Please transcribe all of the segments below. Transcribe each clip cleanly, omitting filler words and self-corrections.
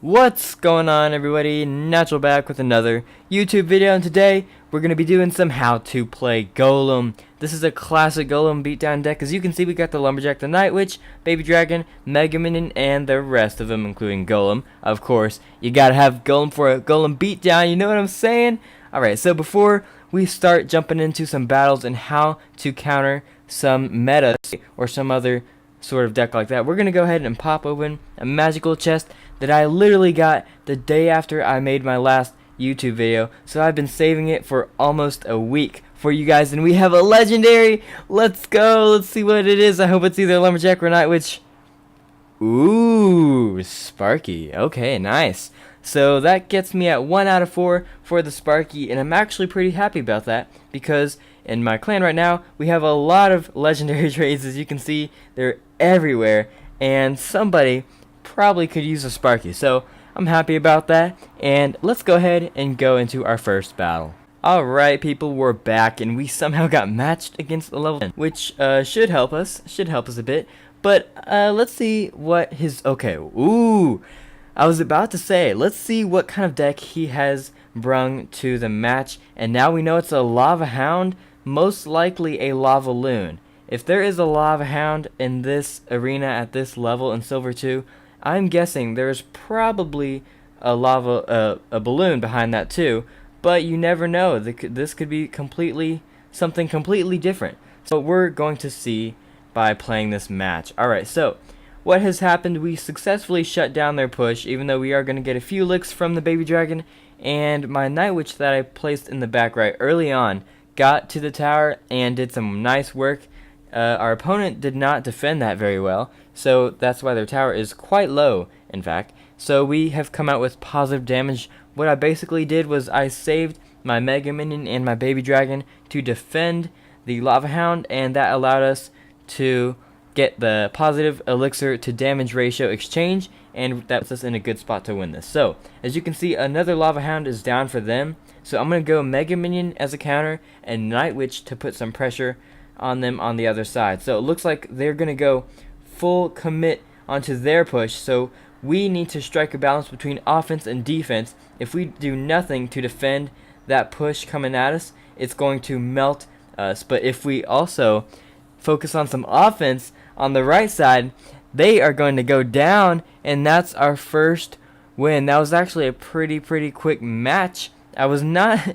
What's going on, everybody? Natural back with another YouTube video, and today we're going to be doing some how to play Golem. This is a classic Golem beatdown deck. As you can see, we got the Lumberjack, the Night Witch, Baby Dragon, Mega Minion, and the rest of them, including Golem. Of course, you gotta have Golem for a Golem beatdown, you know what I'm saying? Alright, so before we start jumping into some battles and how to counter some metas or some other sort of deck like that, we're going to go ahead and pop open a magical chest that I literally got the day after I made my last YouTube video. So I've been saving it for almost a week for you guys, and we have a legendary. Let's go. Let's see what it is. I hope it's either Lumberjack or Night Witch. Ooh, Sparky. Okay, nice. So that gets me at 1 out of 4 for the Sparky, and I'm actually pretty happy about that because in my clan right now we have a lot of legendary trades. As you can see, they're everywhere, and somebody probably could use a Sparky, so I'm happy about that. And let's go ahead and go into our first battle. Alright people, we're back, and we somehow got matched against the level 10, which should help us a bit. But let's see what his, okay, ooh, I was about to say, let's see what kind of deck he has brung to the match. And now we know it's a Lava Hound, most likely a Lava Loon. If there is a Lava Hound in this arena at this level in Silver 2, I'm guessing there's probably a balloon behind that too, but you never know. This could be something completely different. So we're going to see by playing this match. Alright, so what has happened, we successfully shut down their push, even though we are going to get a few licks from the Baby Dragon, and my Night Witch that I placed in the back right early on got to the tower and did some nice work. Our opponent did not defend that very well, so that's why their tower is quite low, in fact. So we have come out with positive damage. What I basically did was I saved my Mega Minion and my Baby Dragon to defend the Lava Hound, and that allowed us to get the positive elixir to damage ratio exchange, and that puts us in a good spot to win this. So as you can see, another Lava Hound is down for them, so I'm going to go Mega Minion as a counter and Night Witch to put some pressure on them on the other side. So it looks like they're going to go full commit onto their push, so we need to strike a balance between offense and defense. If we do nothing to defend that push coming at us, it's going to melt us. But if we also focus on some offense on the right side, they are going to go down, and that's our first win. That was actually a pretty quick match. I was not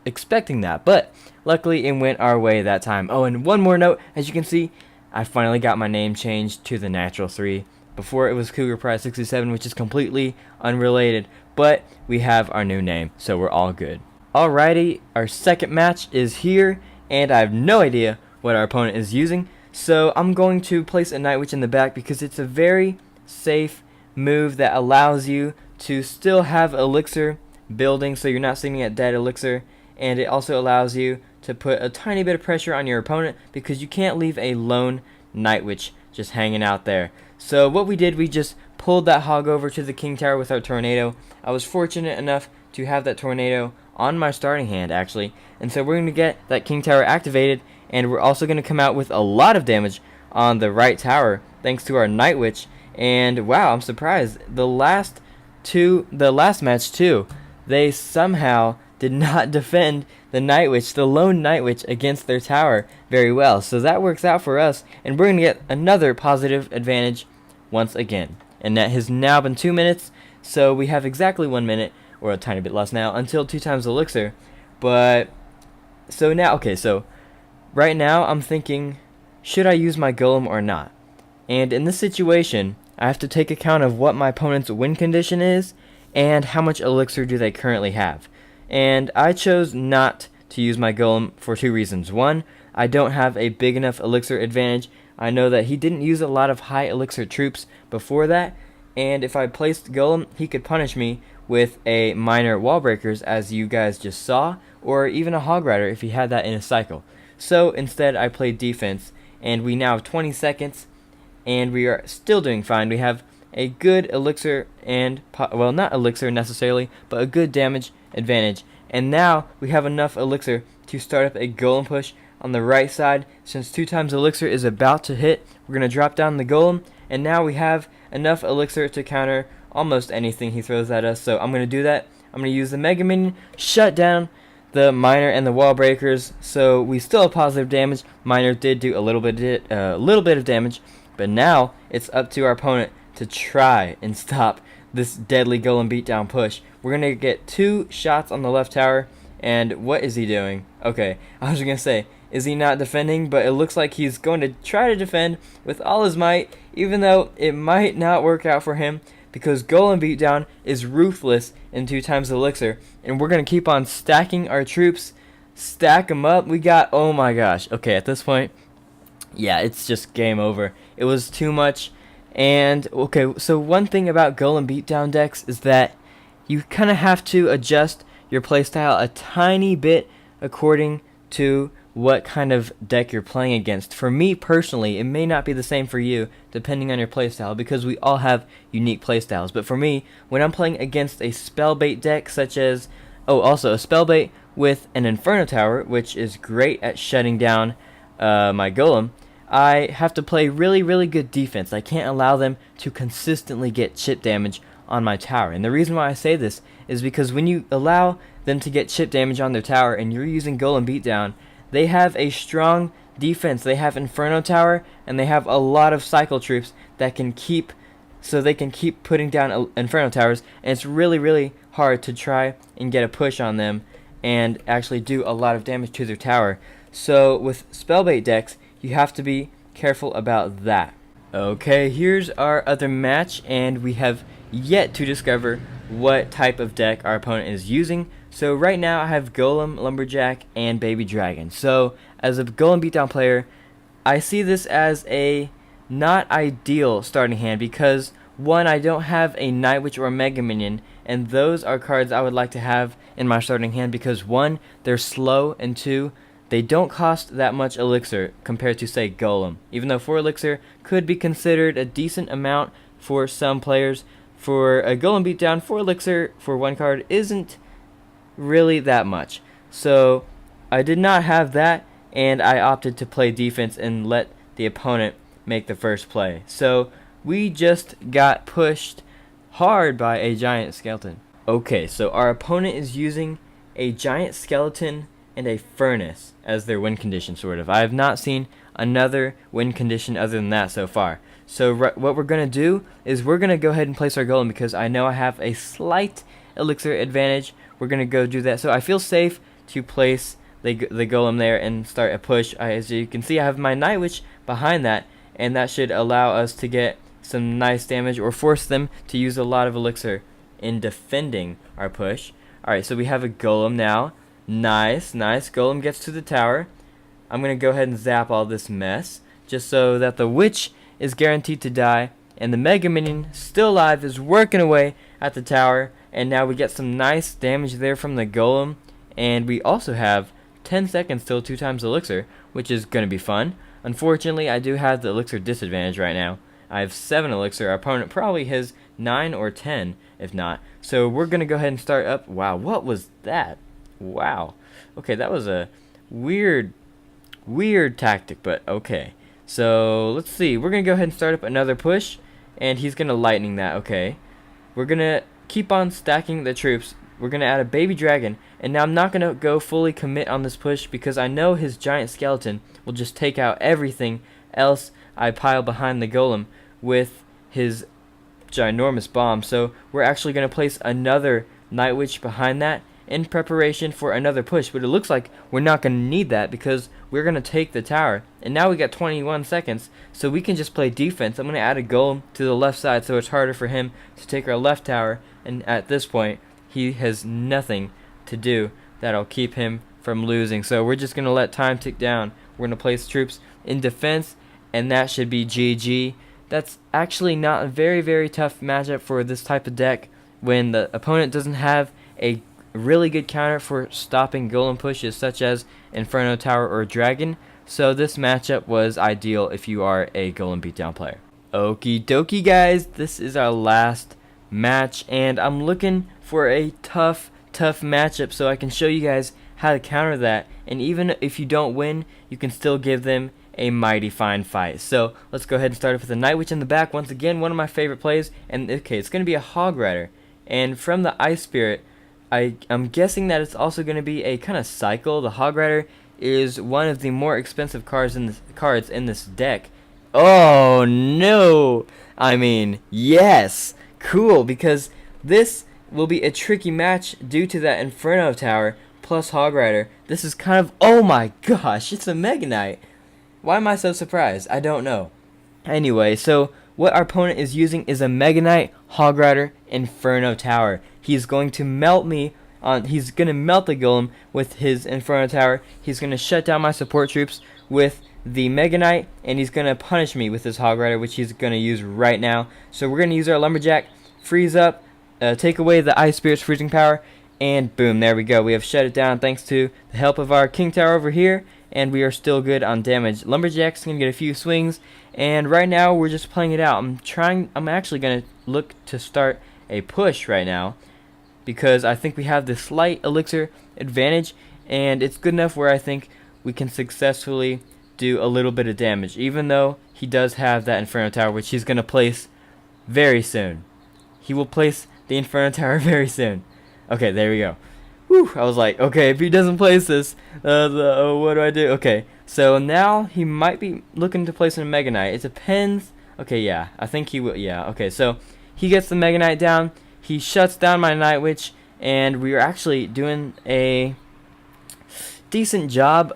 expecting that, but luckily it went our way that time. Oh, and one more note, as you can see, I finally got my name changed to the Natural 3. Before it was Cougar Pride 67, which is completely unrelated, but we have our new name, so we're all good. Alrighty, our second match is here, and I have no idea what our opponent is using, so I'm going to place a Night Witch in the back because it's a very safe move that allows you to still have elixir building, so you're not sitting at dead elixir, and it also allows you to put a tiny bit of pressure on your opponent because you can't leave a lone Night Witch just hanging out there. So what we did, we just pulled that hog over to the King Tower with our tornado. I was fortunate enough to have that tornado on my starting hand, actually, and so we're going to get that King Tower activated, and we're also going to come out with a lot of damage on the right tower thanks to our Night Witch. And wow, I'm surprised, the last match too, they somehow did not defend the Night Witch, the lone Night Witch, against their tower very well. So that works out for us, and we're going to get another positive advantage once again. And that has now been 2 minutes, so we have exactly 1 minute, or a tiny bit less now, until 2 times elixir. But, so now, okay, so right now I'm thinking, should I use my Golem or not? And in this situation, I have to take account of what my opponent's win condition is, and how much elixir do they currently have. And I chose not to use my Golem for 2 reasons. One, I don't have a big enough elixir advantage. I know that he didn't use a lot of high elixir troops before that, and if I placed Golem, he could punish me with a minor wall breakers, as you guys just saw, or even a Hog Rider if he had that in a cycle. So instead I played defense, and we now have 20 seconds, and we are still doing fine. We have a good elixir and, well, not elixir necessarily, but a good damage advantage. And now we have enough elixir to start up a Golem push on the right side. Since 2 times elixir is about to hit, we're going to drop down the Golem, and now we have enough elixir to counter almost anything he throws at us. So I'm going to do that. I'm going to use the Mega Minion, shut down the Miner and the Wall Breakers, so we still have positive damage. Miner did do a little bit of damage, but now it's up to our opponent to try and stop this deadly Golem beatdown push. We're going to get 2 shots on the left tower, and what is he doing? Okay, I was going to say, is he not defending? But it looks like he's going to try to defend with all his might, even though it might not work out for him, because Golem beatdown is ruthless in 2 times elixir, and we're going to keep on stacking our troops, stack them up. We got, oh my gosh, okay, at this point, yeah, it's just game over. It was too much. And okay, so one thing about Golem beatdown decks is that you kind of have to adjust your playstyle a tiny bit according to what kind of deck you're playing against. For me personally, it may not be the same for you depending on your playstyle, because we all have unique playstyles. But for me, when I'm playing against a spell bait deck such as, oh, also a spell bait with an Inferno Tower, which is great at shutting down my Golem, I have to play really, really good defense. I can't allow them to consistently get chip damage on my tower. And the reason why I say this is because when you allow them to get chip damage on their tower and you're using Golem beatdown, they have a strong defense. They have Inferno Tower, and they have a lot of cycle troops that can keep, so they can keep putting down Inferno Towers, and it's really, really hard to try and get a push on them and actually do a lot of damage to their tower. So with spellbait decks, you have to be careful about that. Okay, here's our other match, and we have yet to discover what type of deck our opponent is using. So right now I have Golem, Lumberjack, and Baby Dragon. So as a Golem beatdown player, I see this as a not ideal starting hand because, one, I don't have a Night Witch or a Mega Minion, and those are cards I would like to have in my starting hand because, one, they're slow, and two, they don't cost that much elixir compared to, say, Golem. Even though 4 elixir could be considered a decent amount for some players, for a Golem beatdown, 4 elixir for one card isn't really that much. So I did not have that, and I opted to play defense and let the opponent make the first play. So we just got pushed hard by a giant skeleton. Okay, so our opponent is using a giant skeleton and a furnace as their win condition, sort of. I have not seen another win condition other than that so far. So what we're going to do is we're going to go ahead and place our golem because I know I have a slight elixir advantage. We're going to go do that. So I feel safe to place the golem there and start a push. As you can see, I have my Night Witch behind that, and that should allow us to get some nice damage or force them to use a lot of elixir in defending our push. Alright, so we have a golem now. Nice, nice. Golem gets to the tower. I'm going to go ahead and zap all this mess just so that the witch is guaranteed to die, and the Mega Minion, still alive, is working away at the tower, and now we get some nice damage there from the golem, and we also have 10 seconds till 2 times elixir, which is going to be fun. Unfortunately, I do have the elixir disadvantage right now. I have 7 elixir. Our opponent probably has 9 or 10, if not. So we're going to go ahead and start up. Wow, what was that? Wow. Okay, that was a weird tactic, but okay. So let's see. We're going to go ahead and start up another push, and he's going to lightning that. Okay. We're going to keep on stacking the troops. We're going to add a baby dragon, and now I'm not going to go fully commit on this push because I know his giant skeleton will just take out everything else I pile behind the golem with his ginormous bomb. So we're actually going to place another Night Witch behind that in preparation for another push, but it looks like we're not going to need that because we're going to take the tower, and now we got 21 seconds, so we can just play defense. I'm going to add a golem to the left side so it's harder for him to take our left tower, and at this point he has nothing to do that'll keep him from losing. So we're just going to let time tick down. We're going to place troops in defense, and that should be GG. That's actually not a very, very tough matchup for this type of deck when the opponent doesn't have a really good counter for stopping golem pushes such as Inferno Tower or Dragon. So this matchup was ideal if you are a golem beatdown player. Okie dokie, guys, this is our last match, and I'm looking for a tough matchup so I can show you guys how to counter that, and even if you don't win, you can still give them a mighty fine fight. So let's go ahead and start off with the Night Witch in the back. Once again, one of my favorite plays. And okay, it's going to be a Hog Rider. And from the Ice Spirit, I'm guessing that it's also going to be a kind of cycle. The Hog Rider is one of the more expensive cards in this deck. Oh no! I mean, yes! Cool, because this will be a tricky match due to that Inferno Tower plus Hog Rider. This is kind of, oh my gosh, it's a Mega Knight. Why am I so surprised? I don't know. Anyway, so what our opponent is using is a Mega Knight, Hog Rider, Inferno Tower. He's going to melt me on. He's going to melt the Golem with his Inferno Tower. He's going to shut down my support troops with the Mega Knight, and he's going to punish me with his Hog Rider, which he's going to use right now. So we're going to use our Lumberjack, freeze up, take away the Ice Spirit's freezing power, and boom, there we go. We have shut it down thanks to the help of our King Tower over here, and we are still good on damage. Lumberjack's going to get a few swings, and right now we're just playing it out. I'm actually going to look to start a push right now, because I think we have the slight elixir advantage, and it's good enough where I think we can successfully do a little bit of damage, even though he does have that Inferno Tower, which he's going to place very soon. He will place the Inferno Tower very soon. Okay, there we go. Whew, I was like, okay, if he doesn't place this, what do I do? Okay, so now he might be looking to place a Mega Knight. It depends. Okay, yeah, I think he will. Yeah, okay, so he gets the Mega Knight down. He shuts down my Night Witch, and we are actually doing a decent job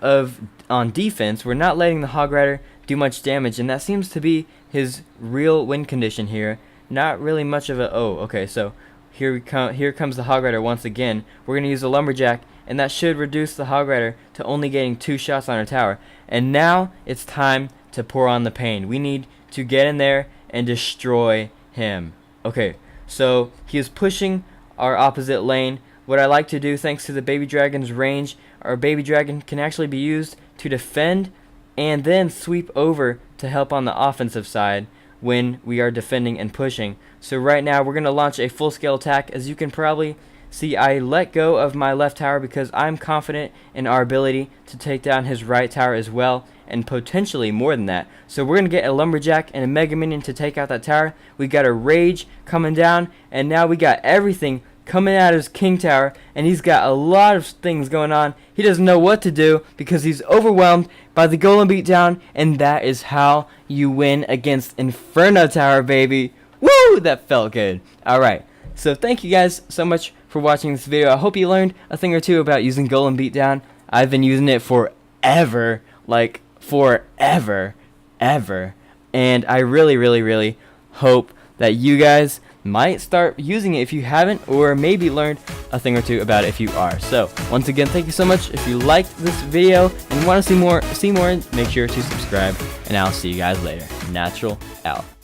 on defense. We're not letting the Hog Rider do much damage, and that seems to be his real win condition here. Not really much of a... Oh, okay, so here comes the Hog Rider once again. We're going to use the Lumberjack, and that should reduce the Hog Rider to only getting 2 shots on our tower. And now it's time to pour on the pain. We need to get in there and destroy him. Okay, so he is pushing our opposite lane. What I like to do, thanks to the Baby Dragon's range, our Baby Dragon can actually be used to defend and then sweep over to help on the offensive side when we are defending and pushing. So right now we're going to launch a full-scale attack. As you can probably see, I let go of my left tower because I'm confident in our ability to take down his right tower as well, and potentially more than that. So we're going to get a Lumberjack and a Mega Minion to take out that tower. We got a Rage coming down, and now we got everything coming out of his King Tower, and he's got a lot of things going on. He doesn't know what to do because he's overwhelmed by the Golem beatdown, and that is how you win against Inferno Tower, baby. Woo! That felt good. Alright, so thank you guys so much for watching this video. I hope you learned a thing or two about using Golem beatdown. I've been using it forever, like forever, ever, and I really hope that you guys might start using it if you haven't, or maybe learned a thing or two about it if you are. So once again, thank you so much. If you liked this video and want to see more, make sure to subscribe, and I'll see you guys later. Natural out.